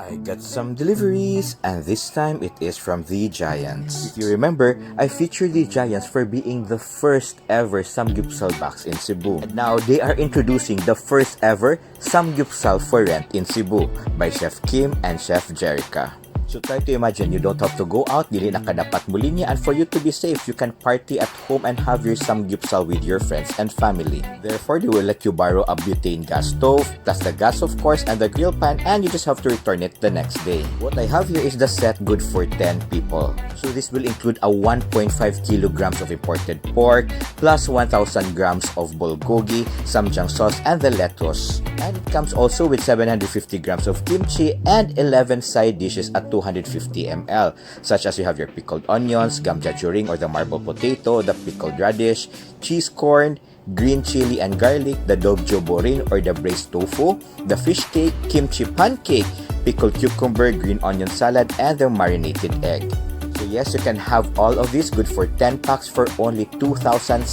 I got some deliveries, and this time it is from The Giants. If you remember, I featured The Giants for being the first ever Samgyupsal box in Cebu. And now they are introducing the first ever Samgyupsal for rent in Cebu by Chef Kim and Chef Jerica. So try to imagine you don't have to go out, dili na ka dapat mulinya, and for you to be safe, you can party at home and have your samgyupsal with your friends and family. Therefore, they will let you borrow a butane gas stove, plus the gas of course, and the grill pan, and you just have to return it the next day. What I have here is the set good for 10 people. So this will include a 1.5 kilograms of imported pork, plus 1,000 grams of bulgogi, Ssamjang sauce, and the lettuce. And it comes also with 750 grams of kimchi and 11 side dishes at 250 ml, such as you have your pickled onions, Gamja Jorim or the marble potato, the pickled radish, cheese corn, green chili and garlic, the Gamja Jorim or the braised tofu, the fish cake, kimchi pancake, pickled cucumber, green onion salad, and the marinated egg. So yes, you can have all of this good for 10 packs for only 2,650.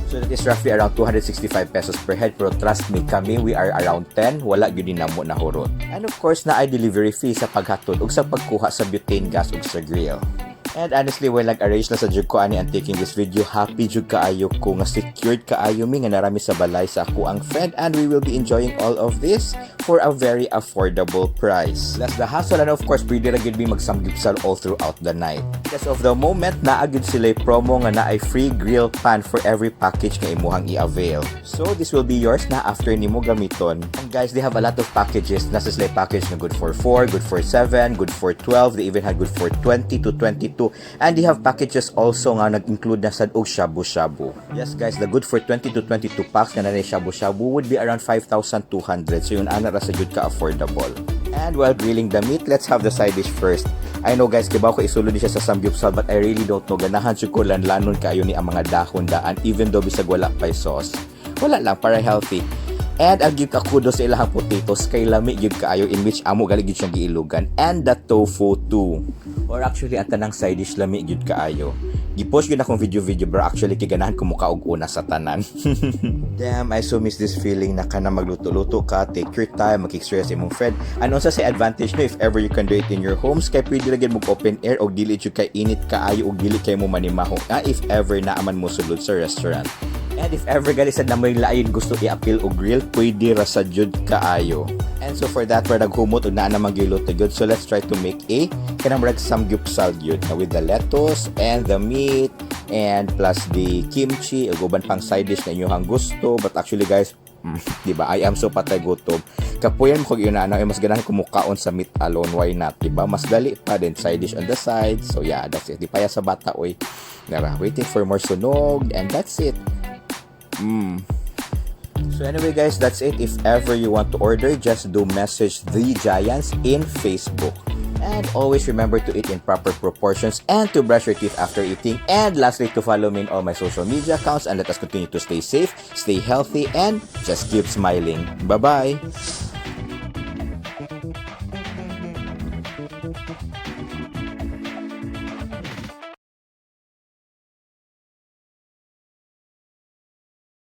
So that is roughly around 265 pesos per head. Pero trust me, kami, we are around 10. Wala yun din namo nahurot. And of course, na ay delivery fee sa paghatod ug sa pagkuha sa butane gas ug sa grill. And honestly, when nag-arrange na sa jud ko ani ang taking this video, happy jud kaayo ko nga secured kaayo mi nga narami sa balay sa ako ang friend, and we will be enjoying all of this for a very affordable price. Less the hassle, and of course, pwede ra gid mi magsamgyupsal all throughout the night. As of the moment, naa gid sila promo nga naay free grill pan for every package nga imuhang i-avail. So this will be yours na after nimo gamiton. And guys, they have a lot of packages. Nasa sila package na good for 4, good for 7, good for 12. They even had good for 20 to 22. And they have packages also nga nag-include na sad og shabu-shabu. Yes guys, the good for 20 to 22 packs nga na shabu-shabu would be around 5,200. So yun ana ra sa jud ka affordable. And while grilling the meat, let's have the side dish first. I know guys, kibaw ko isulod siya sa samgyupsal, but I really don't know. Ganahan siya ko lanlanon kaayo ni ang mga dahon daan, even though bisag wala pay sauce. Wala lang, para healthy. And ang give ka kudos sa ilahang potatoes kay lami gyud kaayo, in which amo gali gyud siyang giilugan, and the tofu too. Or actually ang tanang side dish lami gyud kaayo. Gipost gyud akong video bro, actually kay ganahan ko muka og una sa tanan. Damn, I so miss this feeling na kana magluto-luto ka, take your time, mag-express imong friend. Ano sa advantage no if ever you can do it in your homes, kay pwede ra gyud mo open air og dili jud kay init kaayo og dili kay mo manimaho. If ever naaman mo sulod sa restaurant. And if ever gali sa namoy lain gusto i-appeal o grill, pwede ra sa jud kaayo. And so for that, we're naghumot o naa namang giluto gyud. So let's try to make a kanang murag samgyupsal gyud with the lettuce and the meat and plus the kimchi ug uban pang side dish na inyong gusto. But actually guys, diba, I am so patay gutom. Kapuyan mo kung yun na mas ganahan kumukaon sa meat alone, why not, diba? Mas dali pa din, side dish on the side. So yeah, that's it. Di pa ya sa bata, oy. Nara, waiting for more sunog, and that's it. So anyway guys, that's it. If ever you want to order, just do message The Giants in Facebook. And always remember to eat in proper proportions and to brush your teeth after eating. And lastly, to follow me in all my social media accounts, and let us continue to stay safe, stay healthy, and just keep smiling. Bye-bye!